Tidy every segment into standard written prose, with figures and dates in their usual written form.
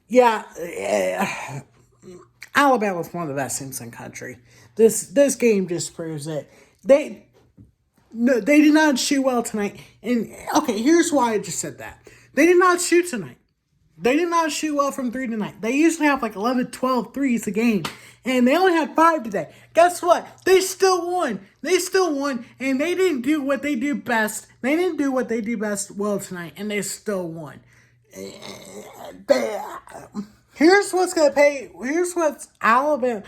Yeah, Alabama's one of the best teams in the country. This game just proves it. They No, they did not shoot well tonight. And okay, here's why I just said that. They did not shoot tonight. They did not shoot well from three tonight. They usually have like 11, 12 threes a game. And they only had five today. Guess what? They still won. They still won. And they didn't do what they do best. They didn't do what they do best well tonight. And they still won. Here's what's going to pay. Here's what's Alabama.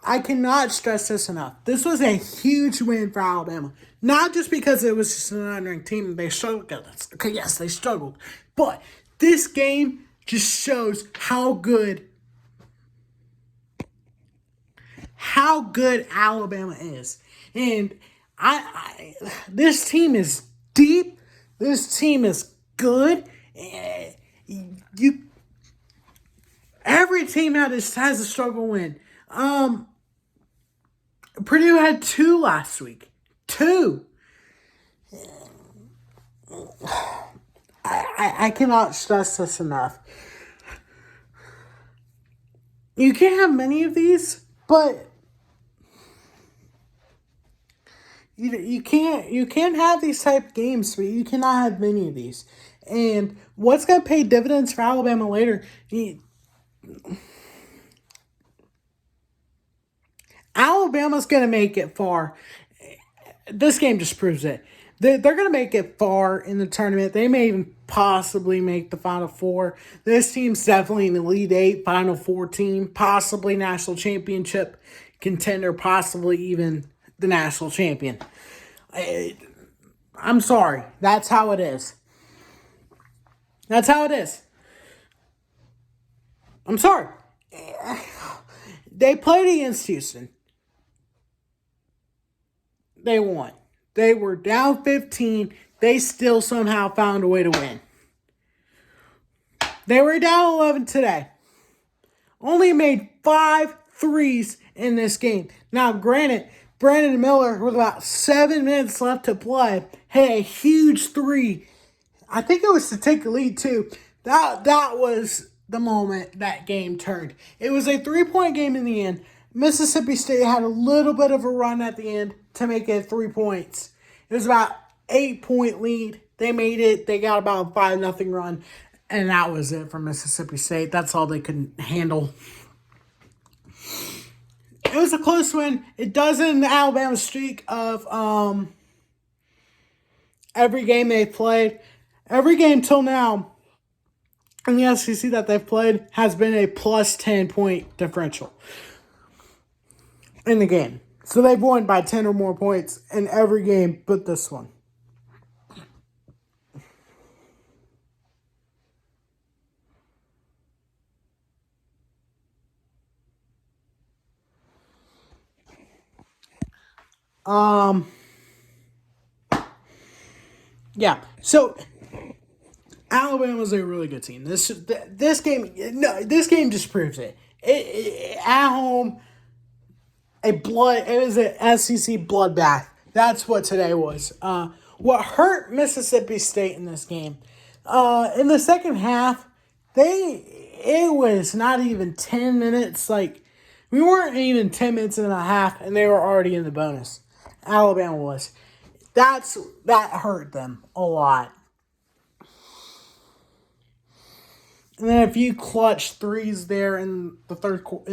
I cannot stress this enough. This was a huge win for Alabama. Not just because it was just an unranked team and they struggled against us. Okay, yes, they struggled. But this game just shows how good Alabama is. And this team is deep. This team is good. You every team has a struggle win. Purdue had two last week. Two. I cannot stress this enough. You can't have many of these, but you can't have these type of games, but you cannot have many of these. And what's going to pay dividends for Alabama later? Alabama's going to make it far. This game just proves it. They're going to make it far in the tournament. They may even possibly make the Final Four. This team's definitely in the Elite Eight, Final Four team, possibly national championship contender, possibly even the national champion. I'm sorry. That's how it is. That's how it is. I'm sorry. They played against Houston. They won. They were down 15. They still somehow found a way to win. They were down 11 today. Only made 5 threes in this game. Now, granted, Brandon Miller, with about 7 minutes left to play, had a huge three. I think it was to take the lead, too. That was the moment that game turned. It was a 3-point game in the end. Mississippi State had a little bit of a run at the end to make it 3 points. It was about 8-point lead. They made it. They got about a 5-0 run. And that was it for Mississippi State. That's all they could handle. It was a close win. It does end the Alabama streak of every game they played. Every game till now in the SEC that they've played has been a plus 10-point differential in the game. So they've won by 10 or more points in every game but this one. Yeah. So Alabama's a really good team. This game just proves it. At home, it was an SEC bloodbath. That's what today was. What hurt Mississippi State in this game? In the second half, it was not even 10 minutes. Like, we weren't even 10 minutes and a half, and they were already in the bonus. Alabama was. That hurt them a lot. And then a few clutch threes there in the third quarter,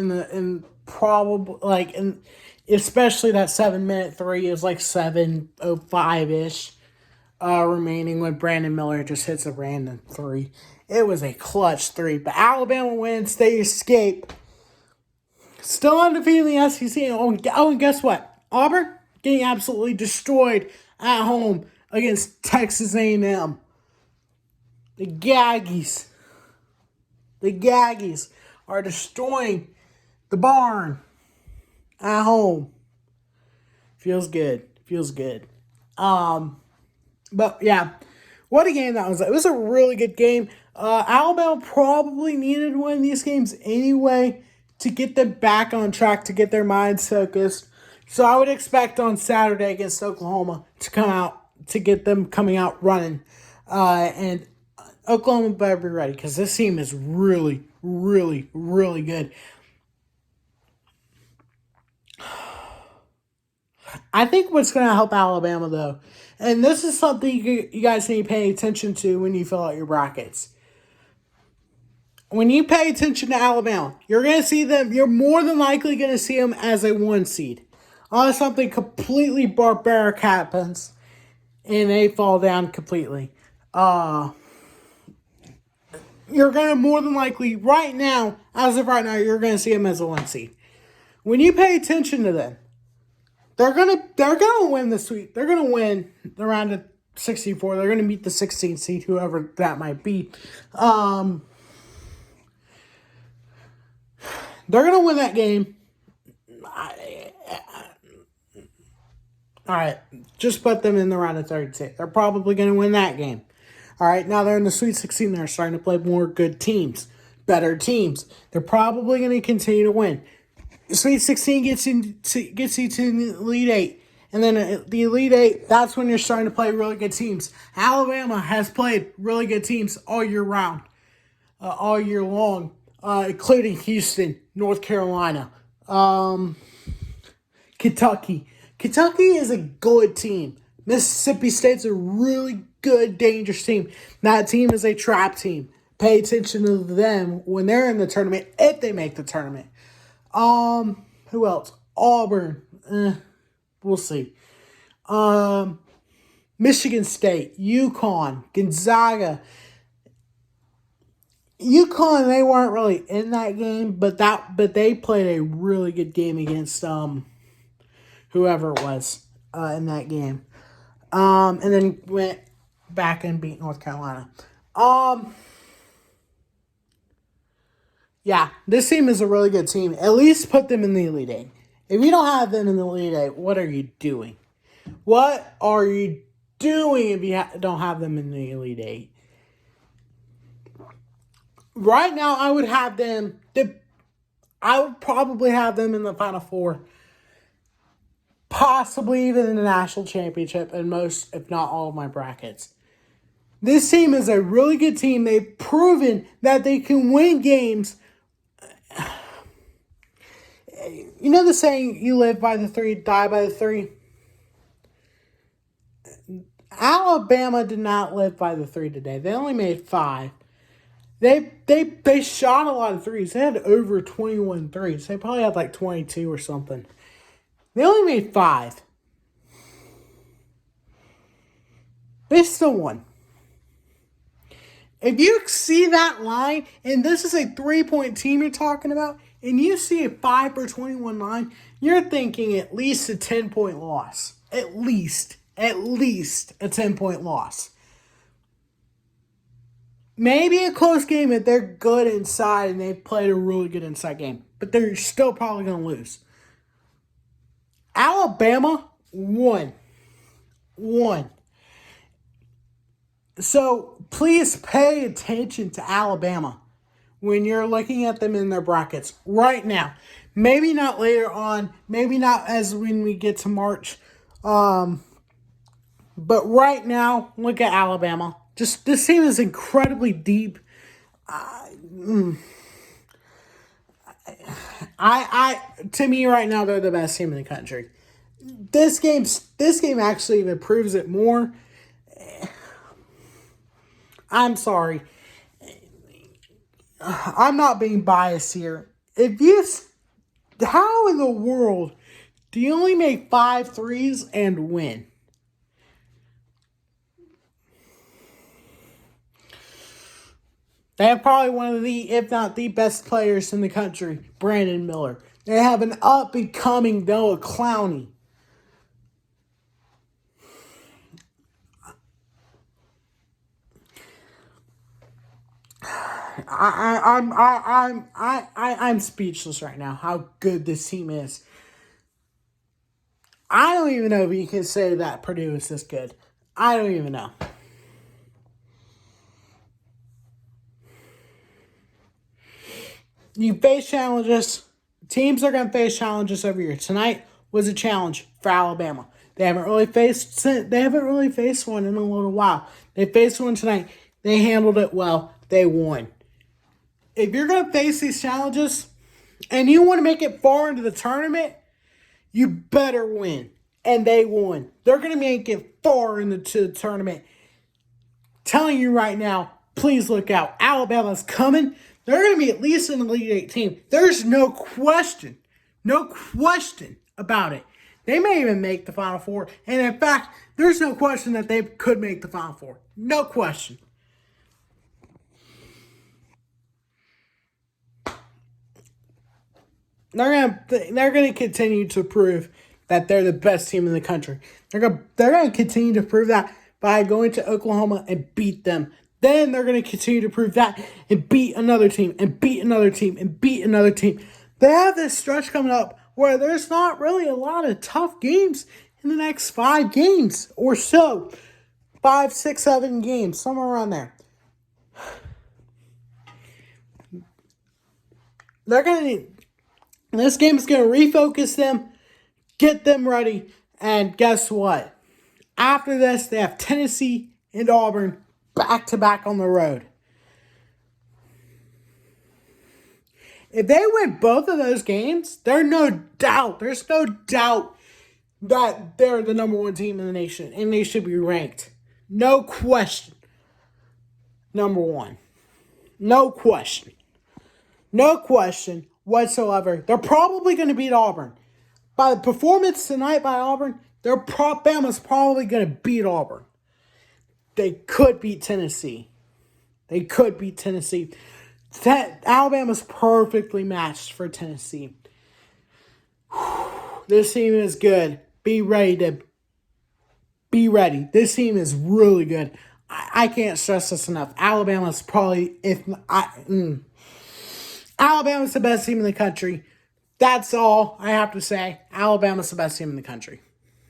especially that 7-minute three is like 7:05-ish remaining when Brandon Miller just hits a random three. It was a clutch three, but Alabama wins. They escape. Still undefeated in the SEC. Oh, and guess what? Auburn getting absolutely destroyed at home against Texas A&M. The Aggies are destroying the barn at home. Feels good. But yeah, what a game that was. It was a really good game. Alabama probably needed to win these games anyway to get them back on track, to get their minds focused. So I would expect on Saturday against Oklahoma to get them coming out running. And Oklahoma better be ready because this team is really, really, really good. I think what's going to help Alabama, though, and this is something you guys need to pay attention to when you fill out your brackets. When you pay attention to Alabama, you're going to see them, you're more than likely going to see them as a 1 seed. Unless something completely barbaric happens and they fall down completely. You're going to more than likely, right now, as of right now, you're going to see them as a 1 seed. When you pay attention to them, they're gonna win the sweep. They're gonna win the round of 64. They're gonna beat the 16th seed, whoever that might be. They're gonna win that game. All right, just put them in the round of 32. They're probably gonna win that game. All right, now they're in the Sweet 16. They're starting to play more good teams, better teams. They're probably gonna continue to win. Sweet 16 gets you to the Elite 8. And then the Elite 8, that's when you're starting to play really good teams. Alabama has played really good teams all year round, all year long, including Houston, North Carolina, Kentucky. Kentucky is a good team. Mississippi State's a really good, dangerous team. That team is a trap team. Pay attention to them when they're in the tournament, if they make the tournament. Who else? Auburn. We'll see. Michigan State, UConn, Gonzaga. UConn, they weren't really in that game, but they played a really good game against whoever it was in that game. And then went back and beat North Carolina. Yeah, this team is a really good team. At least put them in the Elite Eight. If you don't have them in the Elite Eight, what are you doing? What are you doing if you don't have them in the Elite Eight? Right now, I would have them. I would probably have them in the Final Four. Possibly even in the national championship in most, if not all, of my brackets. This team is a really good team. They've proven that they can win games. You know the saying, you live by the 3, die by the 3? Alabama did not live by the 3 today. They only made 5. They shot a lot of threes. They had over 21 threes. They probably had like 22 or something. They only made 5. They still won. If you see that line, and this is a 3-point team you're talking about, and you see a 5 for 21 line, you're thinking at least a 10-point loss. At least a 10-point loss. Maybe a close game if they're good inside and they've played a really good inside game. But they're still probably going to lose. Alabama won. So please pay attention to Alabama when you're looking at them in their brackets right now. Maybe not later on. Maybe not as when we get to March. But right now, look at Alabama. Just this team is incredibly deep. To me right now, they're the best team in the country. This game actually even proves it more. I'm sorry. I'm not being biased here. How in the world do you only make 5 threes and win? They have probably one of the, if not the best players in the country, Brandon Miller. They have an up-and-coming Noah Clowney. I'm speechless right now how good this team is. I don't even know if you can say that Purdue is this good. I don't even know. You face challenges. Teams are going to face challenges every year. Tonight was a challenge for Alabama. They haven't really faced one in a little while. They faced one tonight. They handled it well. They won. If you're going to face these challenges and you want to make it far into the tournament, you better win. And they won. They're going to make it far into the tournament. Telling you right now, please look out. Alabama's coming. They're going to be at least in the Elite 8 team. There's no question. No question about it. They may even make the Final Four. And in fact, there's no question that they could make the Final Four. No question. They're gonna continue to prove that they're the best team in the country. They're gonna continue to prove that by going to Oklahoma and beat them. Then they're gonna continue to prove that and beat another team and beat another team and beat another team. They have this stretch coming up where there's not really a lot of tough games in the next 5 games or so. 5, 6, 7 games, somewhere around there. This game is going to refocus them, get them ready, and guess what? After this, they have Tennessee and Auburn back-to-back on the road. If they win both of those games, there's no doubt that they're the number 1 team in the nation, and they should be ranked. No question. Number 1. No question. No question whatsoever. They're probably going to beat Auburn. By the performance tonight by Auburn, Bama's probably going to beat Auburn. They could beat Tennessee. Alabama's perfectly matched for Tennessee. This team is good. Be ready. This team is really good. I can't stress this enough. Alabama's Alabama's the best team in the country. That's all I have to say. Alabama's the best team in the country.